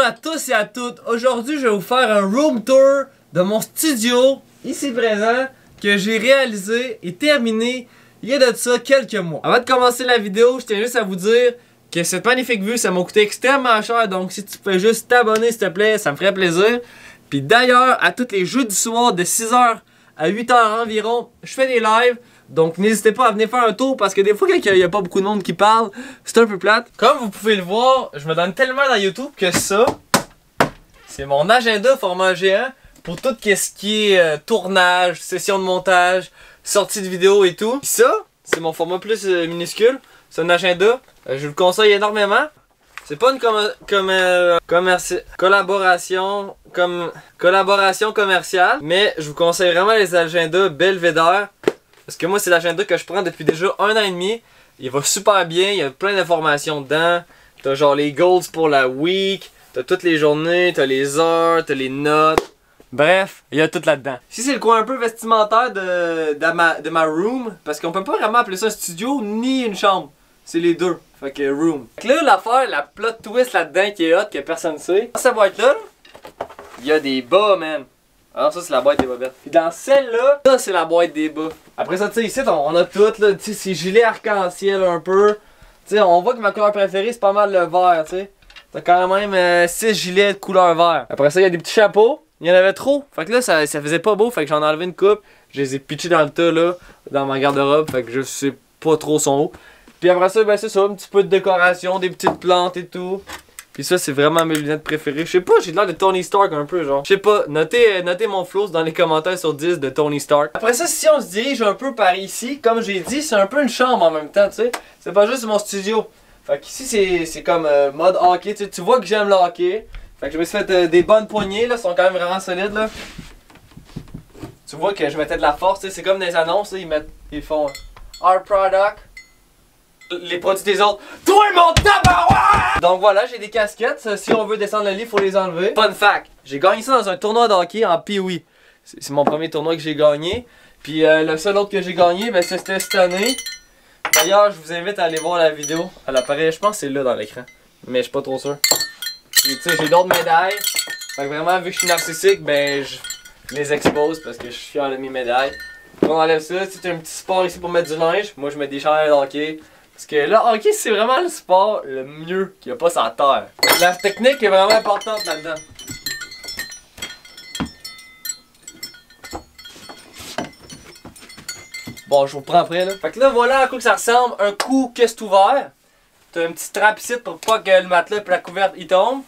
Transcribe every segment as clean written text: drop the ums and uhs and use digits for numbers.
à tous et à toutes. Aujourd'hui, je vais vous faire un room tour de mon studio, ici présent, que j'ai réalisé et terminé il y a de ça quelques mois. Avant de commencer la vidéo, je tiens juste à vous dire que cette magnifique vue, ça m'a coûté extrêmement cher. Donc si tu peux juste t'abonner s'il te plaît, ça me ferait plaisir. Puis d'ailleurs, à tous les jeudis soir de 6h à 8h environ, je fais des lives. Donc n'hésitez pas à venir faire un tour parce que des fois quand il n'y a pas beaucoup de monde qui parle, c'est un peu plate. Comme vous pouvez le voir, je me donne tellement dans YouTube que ça, c'est mon agenda format géant pour tout ce qui est tournage, session de montage, sortie de vidéo et tout. Puis ça, c'est mon format plus minuscule, c'est un agenda, je vous le conseille énormément. C'est pas une collaboration commerciale, mais je vous conseille vraiment les agendas Belvédère. Parce que moi, c'est l'agenda que je prends depuis déjà 1 an et demi. Il va super bien, il y a plein d'informations dedans. T'as genre les goals pour la week, t'as toutes les journées, t'as les heures, t'as les notes. Bref, il y a tout là-dedans. Ici, c'est le coin un peu vestimentaire de ma room. Parce qu'on peut pas vraiment appeler ça un studio ni une chambre. C'est les deux. Fait que room. Fait que là, l'affaire, la plot twist là-dedans qui est hot, que personne sait. Dans cette boîte-là, il y a des bas, man. Alors ça, c'est la boîte des bobettes. Puis dans celle-là, ça, c'est la boîte des bas. Après ça, tu sais, ici, on a tout, là. Tu sais, c'est gilet arc-en-ciel un peu. Tu sais, on voit que ma couleur préférée, c'est pas mal le vert, tu sais. T'as quand même 6 gilets de couleur vert. Après ça, il y a des petits chapeaux. Il y en avait trop. Fait que là, ça faisait pas beau. Fait que j'en ai enlevé une coupe. Je les ai pitchés dans le tas, là, dans ma garde-robe. Fait que je sais pas trop son haut. Puis après ça, ben c'est ça, un petit peu de décoration, des petites plantes et tout. Puis ça, c'est vraiment mes lunettes préférées. Je sais pas, j'ai l'air de Tony Stark un peu, genre. Je sais pas, notez mon flow dans les commentaires sur 10 de Tony Stark. Après ça, si on se dirige un peu par ici, comme j'ai dit, c'est un peu une chambre en même temps, tu sais. C'est pas juste mon studio. Fait qu'ici, c'est comme mode hockey, tu vois que j'aime le hockey. Fait que je me suis fait des bonnes poignées, là, sont quand même vraiment solides, là. Tu vois que je mettais de la force, tu sais, c'est comme des annonces, là, ils font Our product. Les produits des autres. Toi mon tabarouette! Donc voilà, j'ai des casquettes. Si on veut descendre le lit, il faut les enlever. Fun fact, j'ai gagné ça dans un tournoi de hockey en Pee-Wee. C'est mon premier tournoi que j'ai gagné. Puis le seul autre que j'ai gagné, ben, c'était cette année. D'ailleurs, je vous invite à aller voir la vidéo. Elle apparaît, je pense que c'est là dans l'écran. Mais je suis pas trop sûr. Puis tu sais, j'ai d'autres médailles. Fait que vraiment, vu que je suis narcissique, ben je les expose parce que je suis fier de mes médailles. On enlève ça. C'est un petit sport ici pour mettre du linge. Moi, je mets des chandails de hockey. Parce que là, hockey, c'est vraiment le sport le mieux qu'il n'y a pas sur la terre. La technique est vraiment importante là-dedans. Bon, je vous reprends après là. Fait que là, voilà à quoi que ça ressemble. Un coup que c'est ouvert. T'as un petit trap ici pour pas que le matelas et la couverte y tombent.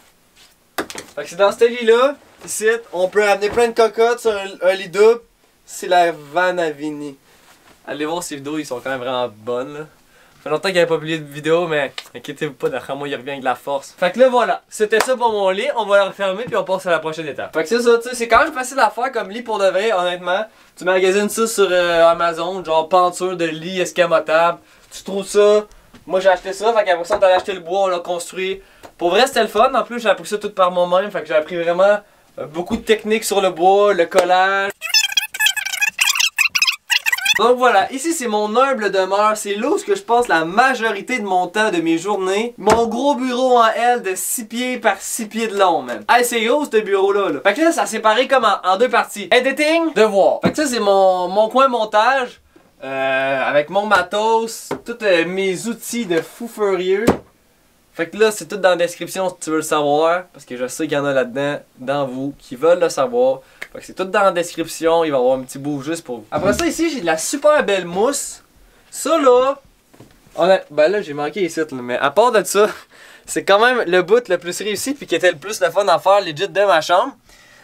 Fait que c'est dans ce lit-là. Ici, on peut ramener plein de cocottes sur un lit double. C'est la Vanavini. Allez voir ces vidéos, ils sont quand même vraiment bonnes là. Ça fait longtemps qu'il n'y avait pas publié de vidéo, mais inquiétez-vous pas, d'après moi, il revient avec de la force. Fait que là, voilà. C'était ça pour mon lit. On va le refermer puis on passe à la prochaine étape. Fait que c'est ça, tu sais, c'est quand même facile à faire comme lit pour de vrai, honnêtement. Tu magasines ça sur Amazon, genre peinture de lit escamotable. Tu trouves ça. Moi, j'ai acheté ça. Fait qu'après ça, on a acheté le bois, on l'a construit. Pour vrai, c'était le fun. En plus, j'ai appris ça tout par moi-même. Fait que j'ai appris vraiment beaucoup de techniques sur le bois, le collage. Donc voilà, ici c'est mon humble demeure, c'est là où je passe la majorité de mon temps de mes journées. Mon gros bureau en L de 6 pieds par 6 pieds de long, man. Hey, c'est gros ce bureau-là. Là. Fait que là, ça séparé comme en deux parties. Editing, devoir. Fait que ça, c'est mon coin montage. Avec mon matos, tous mes outils de fou furieux. Fait que là, c'est tout dans la description si tu veux le savoir. Parce que je sais qu'il y en a là-dedans, dans vous, qui veulent le savoir. Fait que c'est tout dans la description, il va y avoir un petit bout juste pour vous. Après ça, ici, j'ai de la super belle mousse. Ça, là, ben là, j'ai manqué ici, là, mais à part de ça, c'est quand même le bout le plus réussi puis qui était le plus le fun à faire, legit, de ma chambre.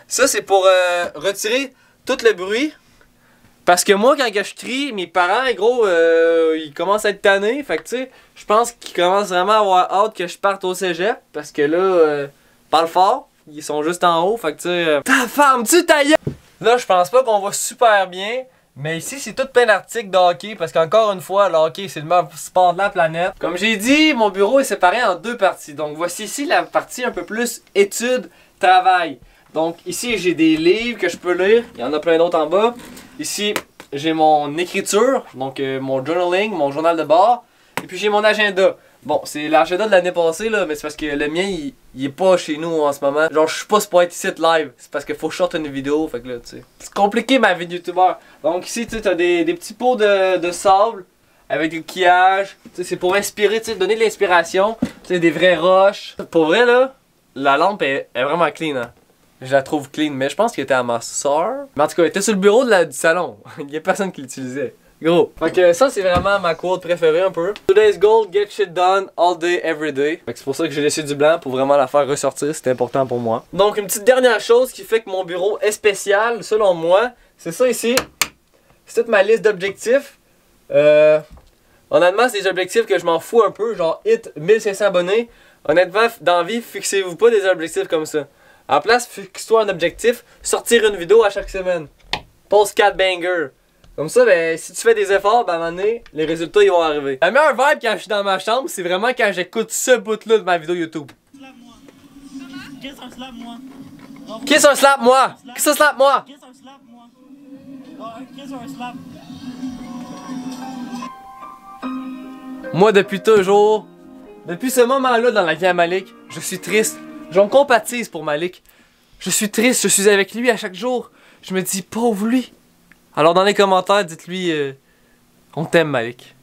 Ça, c'est pour retirer tout le bruit. Parce que moi, quand je crie, mes parents, gros, ils commencent à être tannés. Fait que, tu sais, je pense qu'ils commencent vraiment à avoir hâte que je parte au cégep. Parce que là, parle fort. Ils sont juste en haut, fait que tu sais... Ta femme, tu ta gueule! Là, je pense pas qu'on va super bien. Mais ici, c'est tout plein d'articles de hockey. Parce qu'encore une fois, le hockey, c'est le meilleur sport de la planète. Comme j'ai dit, mon bureau est séparé en deux parties. Donc, voici ici la partie un peu plus études, travail. Donc, ici, j'ai des livres que je peux lire. Il y en a plein d'autres en bas. Ici, j'ai mon écriture. Donc, mon journaling, mon journal de bord. Et puis, j'ai mon agenda. Bon, c'est l'agenda de l'année passée là, mais c'est parce que le mien il est pas chez nous en ce moment. Genre je suis pas supposé être ici live, c'est parce qu'il faut que je sorte une vidéo, fait que là tu sais. C'est compliqué ma vie de youtubeur. Donc ici tu sais t'as des petits pots de sable avec des coquillages. Tu sais c'est pour inspirer, tu sais, donner de l'inspiration. Tu sais des vraies roches. Pour vrai là, la lampe est vraiment clean hein. Je la trouve clean, mais je pense qu'elle était à ma soeur. Mais en tout cas, elle était sur le bureau du salon. Il y a personne qui l'utilisait. Gros. Fait que ça, c'est vraiment ma quote préférée un peu. Today's goal, get shit done all day, every day. Fait que c'est pour ça que j'ai laissé du blanc pour vraiment la faire ressortir. C'était important pour moi. Donc, une petite dernière chose qui fait que mon bureau est spécial, selon moi, c'est ça ici. C'est toute ma liste d'objectifs. Honnêtement, c'est des objectifs que je m'en fous un peu. Genre, hit 1500 abonnés. Honnêtement, dans la vie, fixez-vous pas des objectifs comme ça. À la place, fixe-toi un objectif, sortir une vidéo à chaque semaine. Post 4 bangers. Comme ça, ben, si tu fais des efforts, ben, à un moment donné, les résultats ils vont arriver. La meilleure vibe quand je suis dans ma chambre, c'est vraiment quand j'écoute ce bout-là de ma vidéo YouTube. Kiss un slap moi. Kiss un slap moi. Kiss un slap moi. Kiss un slap moi. Kiss un slap. Moi, depuis toujours, depuis ce moment-là dans la vie à Malik, je suis triste. J'en compatise pour Malik. Je suis triste, je suis avec lui à chaque jour. Je me dis, pauvre lui. Alors dans les commentaires, dites-lui, on t'aime Malik.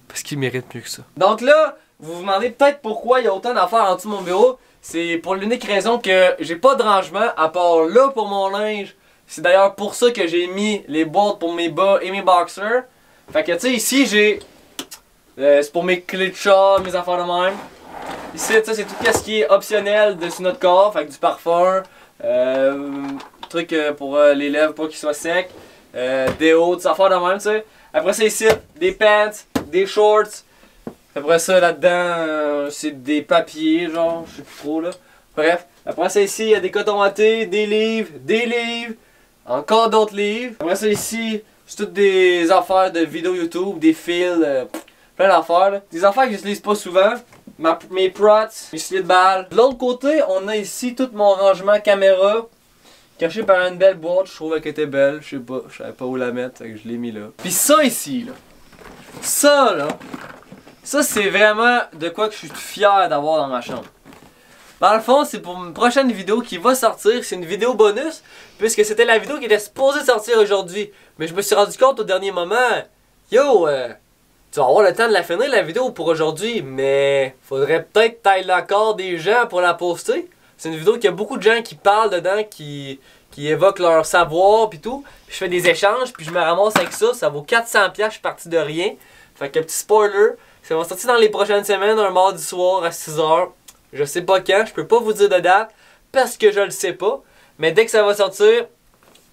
Parce qu'il mérite mieux que ça. Donc là, vous vous demandez peut-être pourquoi il y a autant d'affaires en dessous de mon bureau. C'est pour l'unique raison que j'ai pas de rangement à part là pour mon linge. C'est d'ailleurs pour ça que j'ai mis les boîtes pour mes bas et mes boxers. Fait que tu sais, ici j'ai... c'est pour mes clés de chat, mes affaires de même. Ici, ça c'est tout ce qui est optionnel dessus notre corps, fait que du parfum, truc pour les lèvres pour qu'ils soient secs, déo, des affaires de même, tu sais. Après ça ici, des pants, des shorts. Après ça là-dedans, c'est des papiers, genre, je sais plus trop là. Bref, après ça ici, il y a des cotons wattés, des livres, encore d'autres livres. Après ça ici, c'est toutes des affaires de vidéos YouTube, des fils, plein d'affaires là. Des affaires que j'utilise pas souvent. Mes prots, mes filets de balles. De l'autre côté, on a ici tout mon rangement caméra. Caché par une belle boîte, je trouvais qu'elle était belle, je sais pas, je savais pas où la mettre, donc je l'ai mis là. Puis ça ici, là. Ça là. Ça c'est vraiment de quoi que je suis fier d'avoir dans ma chambre. Dans le fond, c'est pour une prochaine vidéo qui va sortir, c'est une vidéo bonus, puisque c'était la vidéo qui était supposée sortir aujourd'hui. Mais je me suis rendu compte au dernier moment, yo, tu vas avoir le temps de la finir la vidéo pour aujourd'hui, mais faudrait peut-être tailler l'accord des gens pour la poster. C'est une vidéo qu'il y a beaucoup de gens qui parlent dedans, qui évoquent leur savoir pis tout. Je fais des échanges puis je me ramasse avec ça, ça vaut 400$, je suis parti de rien. Fait que petit spoiler, ça va sortir dans les prochaines semaines, un mardi soir à 6h. Je sais pas quand, je peux pas vous dire de date parce que je le sais pas. Mais dès que ça va sortir,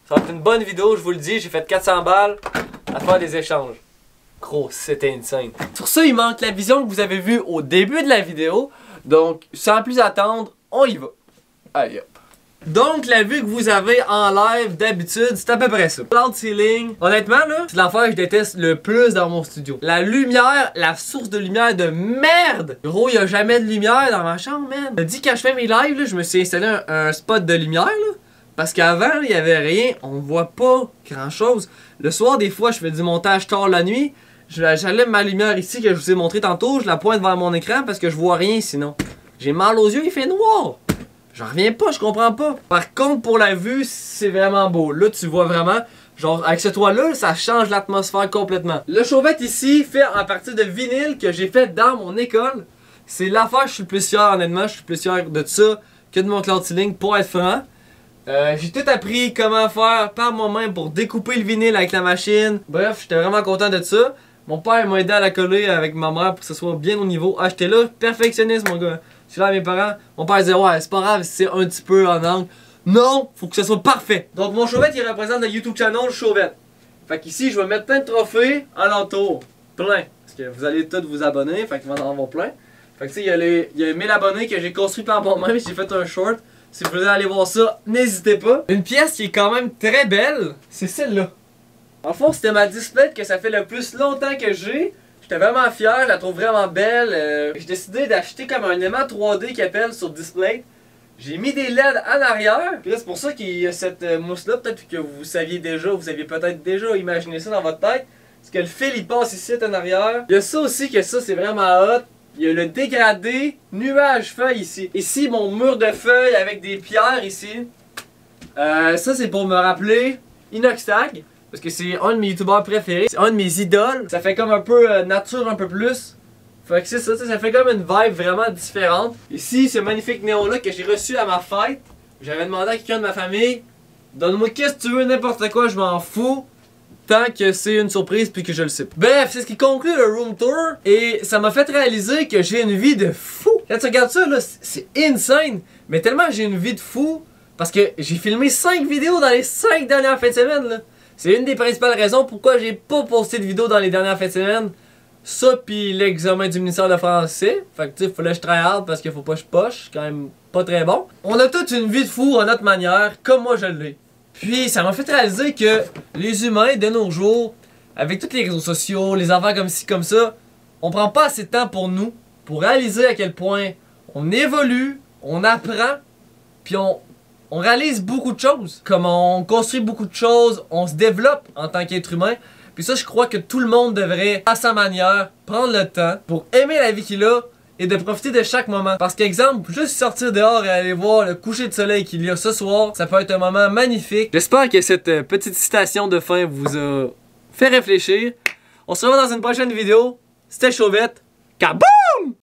ça va être une bonne vidéo, je vous le dis, j'ai fait 400 balles à faire des échanges. Gros, c'était insane. Sur ça, il manque la vision que vous avez vue au début de la vidéo. Donc, sans plus attendre, on y va. Allez hop. Donc, la vue que vous avez en live d'habitude, c'est à peu près ça. Cloud ceiling. Honnêtement, là, c'est l'affaire que je déteste le plus dans mon studio. La lumière, la source de lumière de merde. Gros, il n'y a jamais de lumière dans ma chambre, man. Je dis quand je fais mes lives, là, je me suis installé un spot de lumière, là. Parce qu'avant, il n'y avait rien. On voit pas grand chose. Le soir, des fois, je fais du montage tard la nuit. J'allume ma lumière ici que je vous ai montré tantôt. Je la pointe vers mon écran parce que je vois rien sinon. J'ai mal aux yeux, il fait noir. J'en reviens pas, je comprends pas. Par contre, pour la vue, c'est vraiment beau. Là, tu vois vraiment, genre, avec ce toit-là, ça change l'atmosphère complètement. Le chauvette ici, fait en partie de vinyle que j'ai fait dans mon école. C'est l'affaire que je suis le plus fier, honnêtement. Je suis plus fier de ça que de mon cloud ceiling, pour être franc. J'ai tout appris comment faire par moi-même pour découper le vinyle avec la machine. Bref, j'étais vraiment content de ça. Mon père m'a aidé à la coller avec ma mère pour que ce soit bien au niveau. Ah, j'étais là, perfectionniste, mon gars. Je suis là à mes parents. Mon père disait, ouais, c'est pas grave si c'est un petit peu en angle. Non, faut que ce soit parfait. Donc, mon chauvette, il représente le YouTube channel Chauvette. Fait qu'ici, je vais mettre plein de trophées alentour. Plein. Parce que vous allez tous vous abonner. Fait qu'il va en avoir plein. Fait que, tu sais, il y a 1000 abonnés que j'ai construit par moi-même. J'ai fait un short. Si vous voulez aller voir ça, n'hésitez pas. Une pièce qui est quand même très belle, c'est celle-là. En fond, c'était ma display que ça fait le plus longtemps que j'ai. J'étais vraiment fier, je la trouve vraiment belle. J'ai décidé d'acheter comme un aimant 3D qui appelle sur display. J'ai mis des LED en arrière. Puis là, c'est pour ça qu'il y a cette mousse-là. Peut-être que vous saviez déjà, vous aviez peut-être déjà imaginé ça dans votre tête. Parce que le fil, il passe ici en arrière. Il y a ça aussi, que ça, c'est vraiment hot. il y a le dégradé nuage-feuille ici. Ici, mon mur de feuilles avec des pierres ici. Ça, c'est pour me rappeler Inoxtag. Parce que c'est un de mes youtubeurs préférés. C'est un de mes idoles. Ça fait comme un peu nature un peu plus. Fait que c'est ça, ça fait comme une vibe vraiment différente. Ici, ce magnifique néon-là que j'ai reçu à ma fête. J'avais demandé à quelqu'un de ma famille, donne-moi qu'est-ce que tu veux, n'importe quoi, je m'en fous. Tant que c'est une surprise puis que je le sais pas. Bref, c'est ce qui conclut le room tour. Et ça m'a fait réaliser que j'ai une vie de fou. Quand tu regardes ça, là, c'est insane. Mais tellement j'ai une vie de fou. Parce que j'ai filmé 5 vidéos dans les 5 dernières fins de semaine, là. C'est une des principales raisons pourquoi j'ai pas posté de vidéos dans les dernières fins de semaine. Ça pis l'examen du ministère de français. Fait que tu sais, fallait que je try hard parce qu'il faut pas que je poche. Quand même pas très bon. On a toute une vie de fou à notre manière, comme moi je l'ai. Puis ça m'a fait réaliser que les humains de nos jours, avec tous les réseaux sociaux, les affaires comme ci, comme ça, on prend pas assez de temps pour nous, pour réaliser à quel point on évolue, on apprend, puis on réalise beaucoup de choses. Comme on construit beaucoup de choses, on se développe en tant qu'être humain. Puis ça, je crois que tout le monde devrait, à sa manière, prendre le temps pour aimer la vie qu'il a et de profiter de chaque moment. Parce qu'exemple, juste sortir dehors et aller voir le coucher de soleil qu'il y a ce soir, ça peut être un moment magnifique. J'espère que cette petite citation de fin vous a fait réfléchir. On se revoit dans une prochaine vidéo. C'était Chauvette. Kaboom!